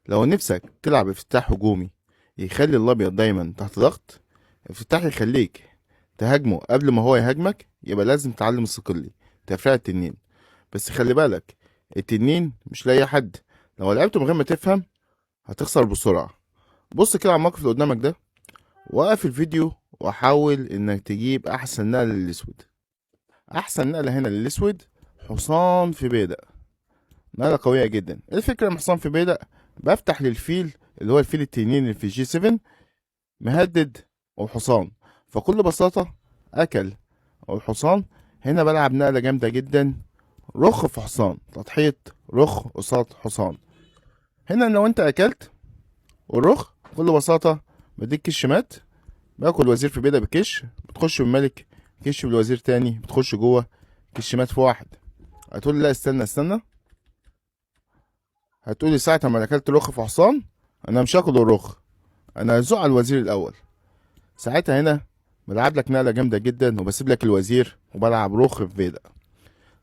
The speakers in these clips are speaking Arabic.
لو نفسك تلعب افتتاح هجومي يخلي الابيض دايما تحت ضغط، افتتاح يخليك تهاجمه قبل ما هو يهاجمك، يبقى لازم تتعلم الصقلي، تفريع التنين. بس خلي بالك، التنين مش لاي حد. لو لعبته من غير ما تفهم هتخسر بسرعة. بص كده على الموقف اللي قدامك ده، وقف الفيديو وحاول انك تجيب احسن نقلة للاسود. احسن نقلة هنا للاسود حصان في بيدق، نقلة قوية جدا. إيه الفكرة من حصان في بيدق؟ بفتح للفيل اللي هو الفيل التنين اللي في جي 7 مهدد والحصان، فكل بساطة أكل والحصان. هنا بلعب نقلة جامدة جدا، رخ في حصان، تضحية رخ قصاد حصان. هنا لو انت أكلت والرخ بكل بساطة بديك كش مات، باكل وزير في بيدق بكش، بتخش بالملك كش بالوزير تاني، بتخش جوه كش مات في واحد. هتقول لي لا استنى استنى، هتقولي ساعة ما اكلت رخ في حصان انا مش هاكل الرخ، انا هزوق على الوزير الاول. ساعتها هنا بلعب لك نقله جامده جدا وبسيب لك الوزير وبلعب رخ في فيدا.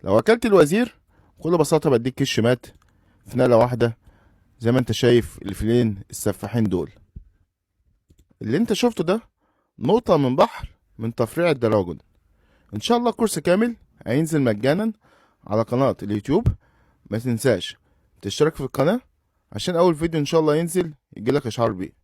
لو اكلت الوزير بكل بساطه بديك كش مات في نقله واحده، زي ما انت شايف الفيلين السفاحين دول. اللي انت شفته ده نقطه من بحر من تفريع الدراجون. ان شاء الله كورس كامل هينزل مجانا على قناه اليوتيوب. ما تنساش تشترك في القناه عشان اول فيديو ان شاء الله ينزل يجيلك اشعار بيه.